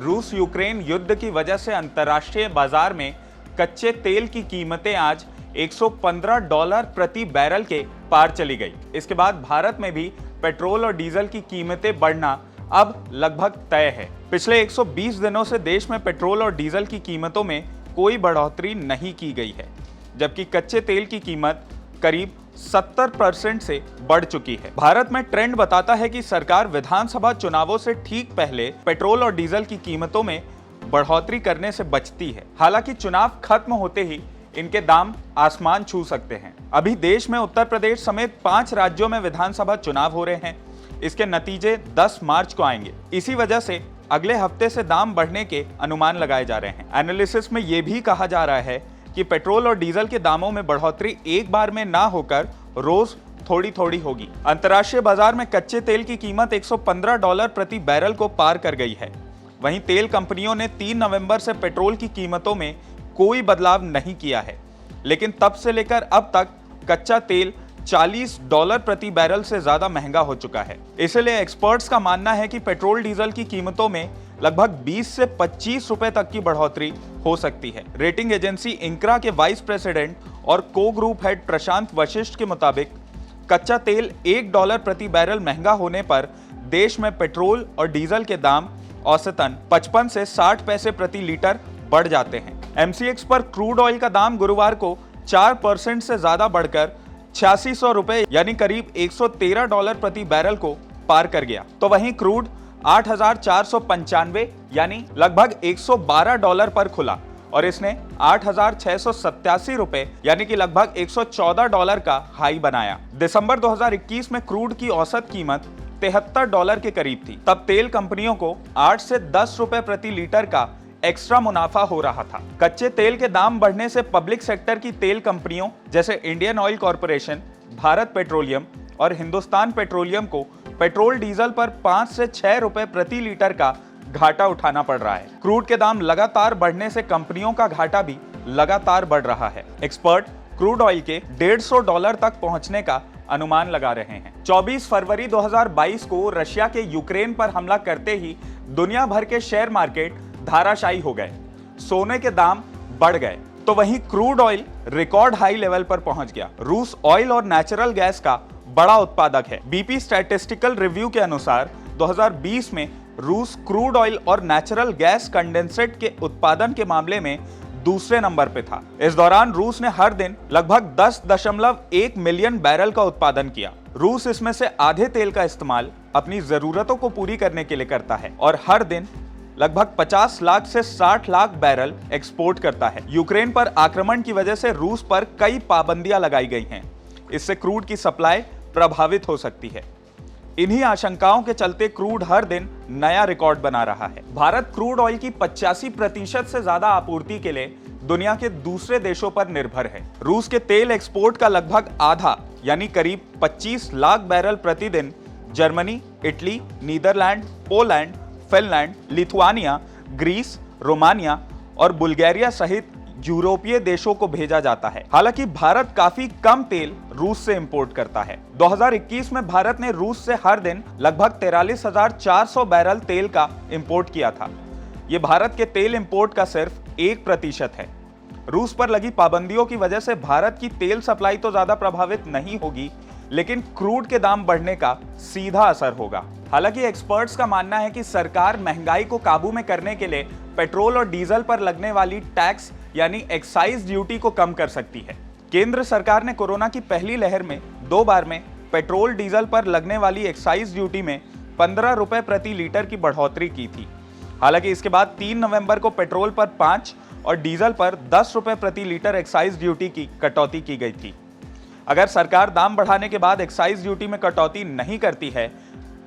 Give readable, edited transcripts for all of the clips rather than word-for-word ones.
रूस यूक्रेन युद्ध की वजह से अंतर्राष्ट्रीय बाजार में कच्चे तेल की कीमतें आज $115 प्रति बैरल के पार चली गई। इसके बाद भारत में भी पेट्रोल और डीजल की कीमतें बढ़ना अब लगभग तय है। पिछले 120 दिनों से देश में पेट्रोल और डीजल की कीमतों में कोई बढ़ोतरी नहीं की गई है, जबकि कच्चे तेल की कीमत करीब 70% से बढ़ चुकी है। भारत में ट्रेंड बताता है कि सरकार विधानसभा चुनावों से ठीक पहले पेट्रोल और डीजल की कीमतों में बढ़ोतरी करने से बचती है। हालांकि चुनाव खत्म होते ही इनके दाम आसमान छू सकते हैं। अभी देश में उत्तर प्रदेश समेत 5 राज्यों में विधानसभा चुनाव हो रहे हैं। इसके नतीजे 10 मार्च को आएंगे। इसी वजह से अगले हफ्ते से दाम बढ़ने के अनुमान लगाए जा रहे हैं। एनालिसिस में यह भी कहा जा रहा है कि पेट्रोल और डीजल के दामों में बढ़ोतरी एक बार में ना होकर रोज थोड़ी थोड़ी होगी। अंतर्राष्ट्रीय बाजार में कच्चे तेल की कीमत $115 प्रति बैरल को पार कर गई है। वहीं तेल कंपनियों ने 3 नवंबर से पेट्रोल की कीमतों में कोई बदलाव नहीं किया है, लेकिन तब से लेकर अब तक कच्चा तेल $40 प्रति बैरल से ज्यादा महंगा हो चुका है। इसलिए एक्सपर्ट्स का मानना है कि पेट्रोल डीजल की कीमतों में लगभग 20 से 25 रुपए तक की बढ़ोतरी हो सकती है। रेटिंग एजेंसी इंक्रा के वाइस प्रेसिडेंट और को ग्रुप हेड प्रशांत वशिष्ठ के मुताबिक कच्चा तेल $1 प्रति बैरल महंगा होने पर देश में पेट्रोल और डीजल के दाम औसतन 55 से 60 पैसे प्रति लीटर बढ़ जाते हैं। MCX पर क्रूड ऑयल का दाम गुरुवार को 4% से ज्यादा बढ़कर 8600 रुपए यानी करीब $113 प्रति बैरल को पार कर गया। तो वहीं क्रूड 8,495 यानी लगभग $112 पर खुला और इसने 8,687 रुपए यानी कि लगभग $114 का हाई बनाया। दिसंबर 2021 में क्रूड की औसत कीमत $73 के करीब थी। तब तेल कंपनियों को 8 से 10 रुपए प्रति लीटर का एक्स्ट्रा मुनाफा हो रहा था। कच्चे तेल के दाम बढ़ने से पब्लिक सेक्टर की तेल कंपनियों जैसे Indian oil corporation, Bharat petroleum और हिंदुस्तान पेट्रोलियम को पेट्रोल डीजल पर 5 से 6 रुपए प्रति लीटर का घाटा उठाना पड़ रहा है। क्रूड के दाम लगातार बढ़ने से कंपनियों का घाटा भी लगातार बढ़ रहा है। एक्सपर्ट क्रूड ऑयल के $150 तक पहुंचने का अनुमान लगा रहे हैं। 24 फरवरी 2022 को रशिया के यूक्रेन पर हमला करते ही दुनिया भर के शेयर मार्केट धाराशायी हो गए, सोने के दाम बढ़ गए, तो वहीं crude oil record high level पर पहुंच गया। रूस ऑयल और नेचुरल गैस का बड़ा उत्पादक है। बीपी स्टैटिस्टिकल रिव्यू के अनुसार 2020 में रूस क्रूड ऑयल और नेचुरल गैस कंडेंसेट के उत्पादन के मामले में दूसरे नंबर पे था। इस दौरान रूस ने हर दिन लगभग 10.1 मिलियन बैरल का उत्पादन किया। रूस इसमें से आधे तेल का इस्तेमाल अपनी जरूरतों को पूरी करने के लिए करता है और हर दिन लगभग 50 लाख से 60 लाख बैरल एक्सपोर्ट करता है। यूक्रेन पर आक्रमण की वजह से रूस पर कई पाबंदियां लगाई गई हैं। इससे क्रूड की सप्लाई प्रभावित हो सकती है। इन्हीं आशंकाओं के चलते क्रूड हर दिन नया रिकॉर्ड बना रहा है। भारत क्रूड ऑयल की 85% से ज्यादा आपूर्ति के लिए दुनिया के दूसरे देशों पर निर्भर है। रूस के तेल एक्सपोर्ट का लगभग आधा यानी करीब 25 लाख बैरल प्रतिदिन Germany, Italy, Netherland, Poland, Finland, Lithuania, Greece, Romania और बुल्गारिया सहित यूरोपीय देशों को भेजा जाता है। हालांकि भारत काफी कम तेल रूस से इंपोर्ट करता है। 2021 में भारत ने रूस से हर दिन लगभग 43,400 बैरल तेल का इंपोर्ट किया था। ये भारत के तेल इंपोर्ट का सिर्फ 1% है। रूस पर लगी पाबंदियों की वजह से भारत की तेल सप्लाई तो ज्यादा प्रभावित नहीं होगी, लेकिन क्रूड के दाम बढ़ने का सीधा असर होगा। हालांकि एक्सपर्ट्स का मानना है कि सरकार महंगाई को काबू में करने के लिए पेट्रोल और डीजल पर लगने वाली टैक्स यानी एक्साइज ड्यूटी को कम कर सकती है। केंद्र सरकार ने कोरोना की पहली लहर में 2 बार में पेट्रोल डीजल पर लगने वाली एक्साइज ड्यूटी में 15 रुपए प्रति लीटर की बढ़ोतरी की थी। हालांकि इसके बाद 3 नवंबर को पेट्रोल पर 5 और डीजल पर 10 रुपए प्रति लीटर एक्साइज ड्यूटी की कटौती की गई थी। अगर सरकार दाम बढ़ाने के बाद एक्साइज ड्यूटी में कटौती नहीं करती है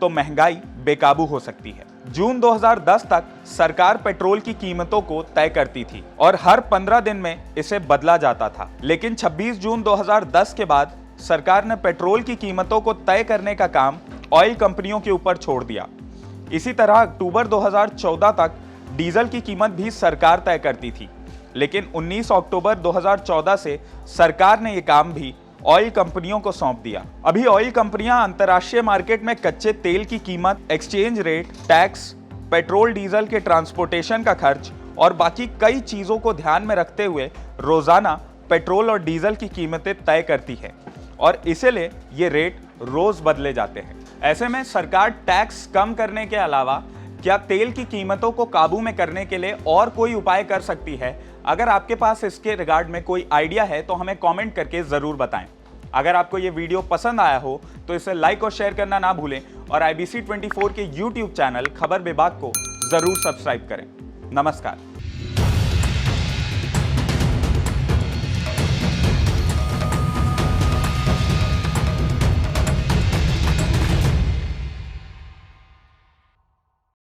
तो महंगाई बेकाबू हो सकती है। जून 2010 तक सरकार पेट्रोल की कीमतों को तय करती थी और हर 15 दिन में इसे बदला जाता था, लेकिन 26 जून 2010 के बाद सरकार ने पेट्रोल की कीमतों को तय करने का काम ऑयल कंपनियों के ऊपर छोड़ दिया। इसी तरह अक्टूबर 2014 तक डीजल की कीमत भी सरकार तय करती थी, लेकिन 19 अक्टूबर 2014 से सरकार ने यह काम भी ऑयल कंपनियों को सौंप दिया। अभी ऑयल कंपनियां अंतर्राष्ट्रीय मार्केट में कच्चे तेल की कीमत, exchange rate, tax, petrol diesel के ट्रांसपोर्टेशन का खर्च और बाकी कई चीजों को ध्यान में रखते हुए रोजाना पेट्रोल और डीजल की कीमतें तय करती है और इसीलिए ये रेट रोज बदले जाते हैं। ऐसे में सरकार टैक्स कम करने के अलावा क्या तेल की कीमतों को काबू में करने के लिए और कोई उपाय कर सकती है? अगर आपके पास इसके रिगार्ड में कोई आइडिया है तो हमें कमेंट करके जरूर बताएं। अगर आपको ये वीडियो पसंद आया हो तो इसे लाइक और शेयर करना ना भूलें और IBC 24 के YouTube चैनल खबर विभाग को जरूर सब्सक्राइब करें। नमस्कार।